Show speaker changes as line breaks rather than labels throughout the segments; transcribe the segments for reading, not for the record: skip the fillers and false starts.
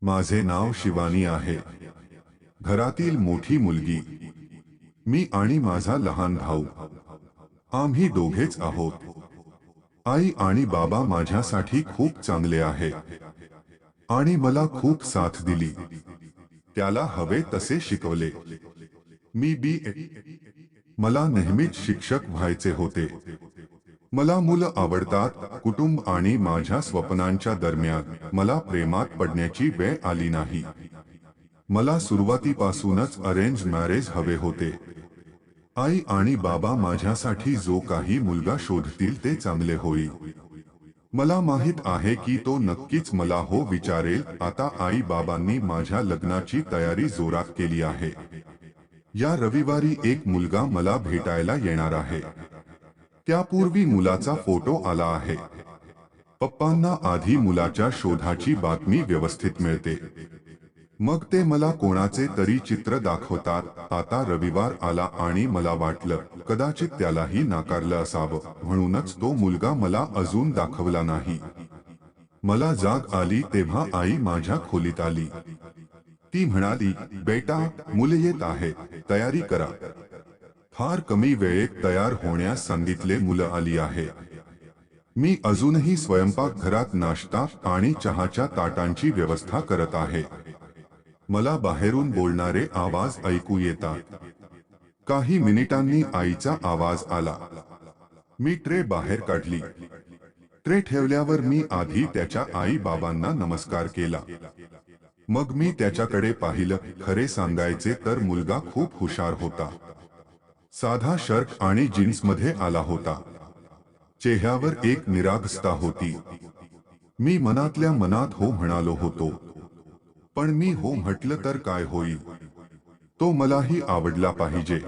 माझे नाव शिवानी आहे. घरातील मोठी मुलगी. मी आणि माझा लहान भाऊ. आम्ही दोघेच आहोत. आई आणि बाबा माझ्यासाठी खूप चांगले आहे आणि मला खूप साथ दिली. त्याला हवे तसे शिकवले. मी मला नेहमीच शिक्षक व्हायचे होते. मला मुलं आवडतात. कुटुंब आणि माझ्या स्वप्नांच्या दरम्यान मला प्रेमात पडण्याची वेळ आली नाही. मला सुरुवातीपासूनच अरेंज मॅरेज हवे होते. आई आणि बाबा माझ्यासाठी जो काही मुलगा शोधतील ते चांगले होईल. मला माहित आहे की तो नक्कीच मला हो विचारेल. आता आई बाबांनी माझ्या लग्नाची तयारी जोरात केली आहे. या रविवारी एक मुलगा मला भेटायला येणार आहे. त्यापूर्वी मुलाचा फोटो आला आहे. पप्पांना आधी मुलाच्या शोधाची बातमी व्यवस्थित मिळते. मग ते मला कोणाचे तरी चित्र दाखवतात. आता रविवार आला आणि मला वाटलं कदाचित त्यालाही नाकारलं असावं, म्हणूनच तो मुलगा मला अजून दाखवला नाही. मला जाग आली तेव्हा आई माझ्या खोलीत आली. ती म्हणाली, बेटा, मुले येत आहेत, तयारी करा. फार कमी वेळेत तयार होण्यास सांगितले. मुलं आली आहे. मी अजूनही स्वयंपाकघरात नाश्ता आणि चहाच्या ताटांची व्यवस्था करत आहे. मला बाहेरून बोलणारे आवाज ऐकू येतात. काही मिनिटांनी आईचा आवाज आला. मी ट्रे बाहेर काढली. ट्रे ठेवल्यावर मी आधी त्याच्या आई बाबांना नमस्कार केला. मग मी त्याच्याकडे पाहिलं. खरे सांगायचे तर मुलगा खूप हुशार होता. साधा शर्ट आणि जीन्समध्ये आला होता. चेहऱ्यावर एक निरागसता होती. मी मनातल्या मनात हो म्हणालो होतो. पण मी हो म्हटलं तर काय होईल? तो मलाही आवडला पाहिजे.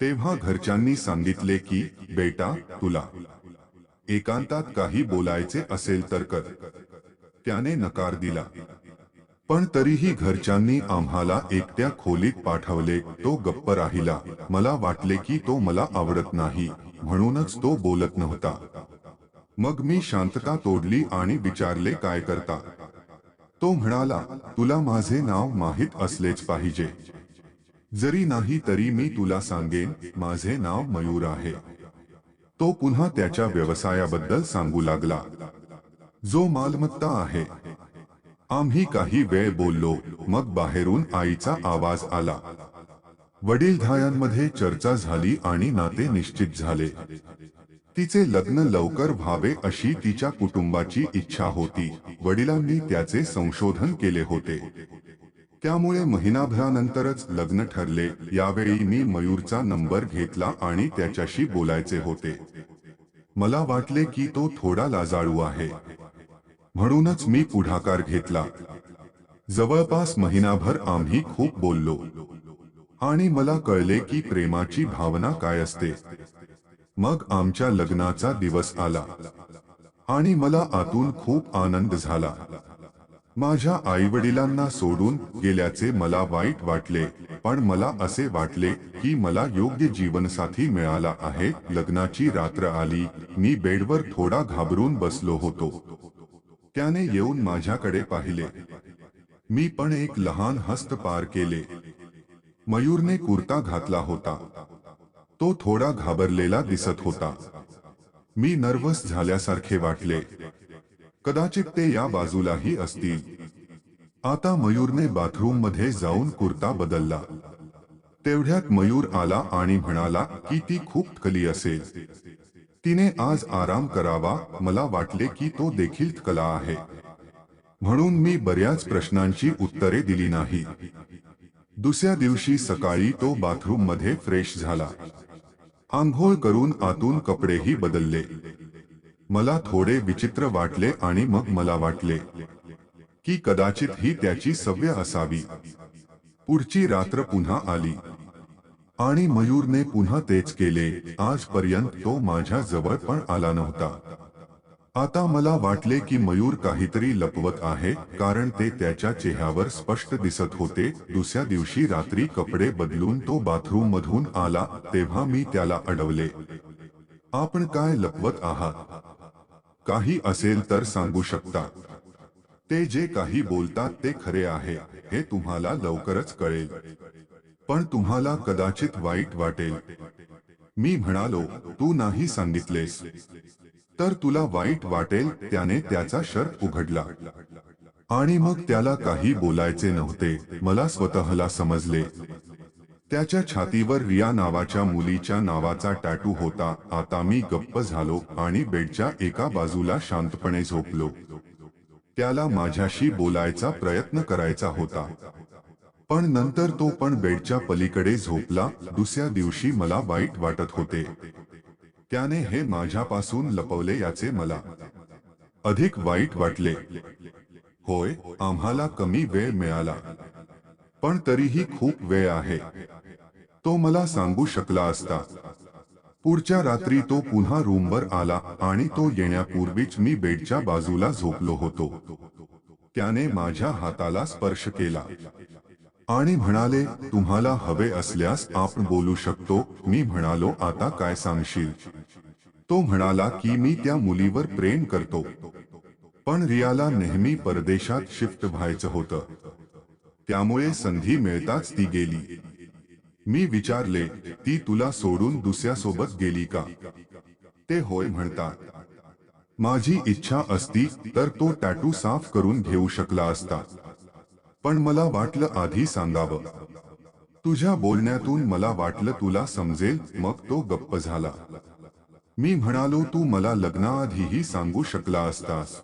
तेव्हा घरच्यांनी सांगितले की, बेटा, तुला एकांतात काही बोलायचे असेल तर कर. त्याने नकार दिला. पण तरीही घरच्यांनी आम्हाला एकट्या खोलीत पाठवले. तो गप्प राहिला. मला वाटले की तो मला आवडत नाही, म्हणूनच तो बोलत नव्हता. मग मी शांतता तोडली आणि विचारले, काय करता? तो म्हणाला, तुला माझे नाव माहित असलेच पाहिजे. जरी नाही तरी मी तुला सांगेन, माझे नाव मयूर आहे. तो पुन्हा त्याच्या व्यवसायाबद्दल सांगू लागला, जो मालमत्ता आहे. आम्ही काही वेळ बोललो. मग बाहेरून आईचा आवाज आला. वडीलधाऱ्यांमध्ये चर्चा झाली आणि नाते निश्चित झाले. तिचे लग्न लवकर व्हावे अशी तिच्या कुटुंबाची इच्छा होती. वडिलांनी त्याचे संशोधन केले होते. त्यामुळे महिनाभरानंतरच लग्न ठरले. यावेळी मी मयूरचा नंबर घेतला आणि त्याच्याशी बोलायचे होते. मला वाटले की तो थोडा लाजाळू आहे, म्हणूनच मी पुढाकार घेतला. जवळपास महिनाभर आम्ही खूप बोललो आणि मला कळले की प्रेमाची भावना काय असते. मग आमच्या लग्नाचा दिवस आला आणि मला आतून खूप आनंद झाला. माझ्या आईवडिलांना सोडून गेल्याचे मला वाईट वाटले, पण मला असे वाटले की मला योग्य जीवनसाथी मिळाला आहे. लग्नाची रात्र आली. मी बेडवर थोडा घाबरून बसलो होतो. त्याने येऊन माझ्याकडे पाहिले. मी पण एक लहान हस्त पार केले. मयूरने कुर्ता घातला होता. तो थोडा घाबरलेला दिसत होता. मी नर्वस झाल्यासारखे वाटले. कदाचित ते या बाजूलाही असतील. आता मयूरने बाथरूम मध्ये जाऊन कुर्ता बदलला. तेवढ्यात मयूर आला आणि म्हणाला की ती खूप थकली असेल. तिने आज आराम करावा. मला वाटले की तो देखील थकला आहे, म्हणून मी बऱ्याच प्रश्नांची उत्तरे दिली नाही. दुसऱ्या दिवशी सकाळी तो बाथरूम मध्ये फ्रेश झाला. आंघोळ करून आतून कपडेही बदलले. मला थोडे विचित्र वाटले आणि मग मला वाटले की कदाचित ही त्याची सवय असावी. पुढची रात्र पुन्हा आली आणि मयूरने पुन्हा तेच केले. आजपर्यंत तो माझ्या जवळ पण आला नव्हता. आता मला वाटले की मयूर काहीतरी लपवत आहे, कारण ते त्याच्या चेहऱ्यावर स्पष्ट दिसत होते. दुसऱ्या दिवशी रात्री कपडे बदलून तो बाथरूम मधून आला तेव्हा मी त्याला अडवले. आपण काय लपवत आहात? काही असेल तर सांगू शकता. ते जे काही बोलतात ते खरे आहे हे तुम्हाला लवकरच कळेल, पण तुम्हाला कदाचित वाईट वाटेल. मी म्हणालो, तू नाही सांगितलेस तर तुला वाईट वाटेल. त्याने त्याचा शर्ट उघडला आणि मग त्याला काही बोलायचे नव्हते. मला स्वतःला समजले. त्याच्या छातीवर रिया नावाच्या मुलीच्या नावाचा टॅटू होता. आता मी गप्प झालो आणि बेडच्या एका बाजूला शांतपणे झोपलो. त्याला माझ्याशी बोलायचा प्रयत्न करायचा होता, पण नंतर तो पण बेडच्या पलीकडे झोपला. दुसऱ्या दिवशी मला वाईट वाटत होते. त्याने हे माझ्यापासून लपवले याचे मला अधिक वाईट वाटले. होय, आम्हाला कमी वेळ मिळाला, पण तरीही खूप वेळ आहे. तो मला सांगू शकला असता. पुढच्या रात्री तो पुन्हा रूमवर आला आणि तो येण्यापूर्वीच मी बेडच्या बाजूला झोपलो होतो. त्याने माझ्या हाताला स्पर्श केला आणि म्हणाले, तुम्हाला हवे असल्यास आपण बोलू शकतो. मी म्हणालो, आता काय सांगशील? तो म्हणाला की मी त्या मुलीवर प्रेम करतो, पण रियाला नेहमी परदेशात शिफ्ट व्हायचं होतं, त्यामुळे संधी मिळताच ती गेली. मी विचारले, ती तुला सोडून दुसऱ्यासोबत गेली का? ते होय म्हणतात. माझी इच्छा असती तर तो टॅटू साफ करून घेऊ शकला असता, पण मला वाटलं आधी सांगावं. तुझ्या बोलण्यातून मला वाटलं तुला समजेल. मग तो गप्प झाला. मी म्हणालो, तू मला लग्नाआधीही सांगू शकला असतास.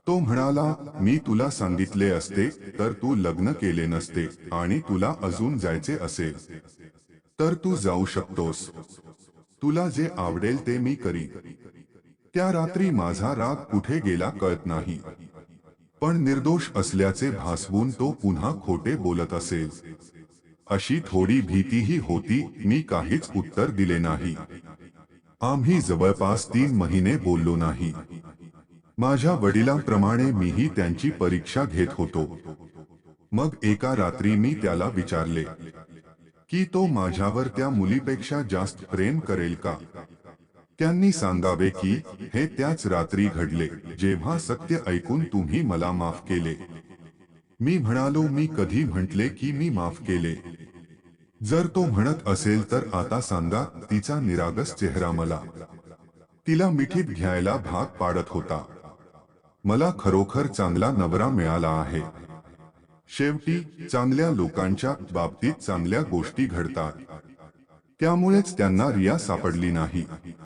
तो म्हणाला, मी तुला सांगितले असते तर तू लग्न केले नसते आणि तुला अजून जायचे असेल तर तू जाऊ शकतोस. तुला जे आवडेल ते मी करीन. त्या रात्री माझा राग कुठे गेला कळत नाही, पण निर्दोष असल्याचे भासवून तो पुन्हा खोटे बोलत असेल अशी थोडी भीतीही होती. मी काहीच उत्तर दिले नाही. आम्ही जवळपास 3 महिने बोललो नाही. माझ्या वडिलांप्रमाणे मीही त्यांची परीक्षा घेत होतो. मग एका रात्री मी त्याला विचारले की तो माझ्यावर त्या मुलीपेक्षा जास्त प्रेम करेल का? त्यांनी सांगावे की हे त्याच रात्री घडले जेव्हा सत्य ऐकून तुम्ही मला माफ केले. मी म्हणालो, मी कधी म्हटले की मी माफ केले? जर तो म्हणत असेल तर आता सांगा. तिचा निरागस चेहरा मला तिला मिठीत घ्यायला भाग पाडत होता. मला खरोखर चांगला नवरा मिळाला आहे. शेवटी चांगल्या लोकांच्या बाबतीत चांगल्या गोष्टी घडतात. त्यामुळेच त्यांना रिया सापडली नाही.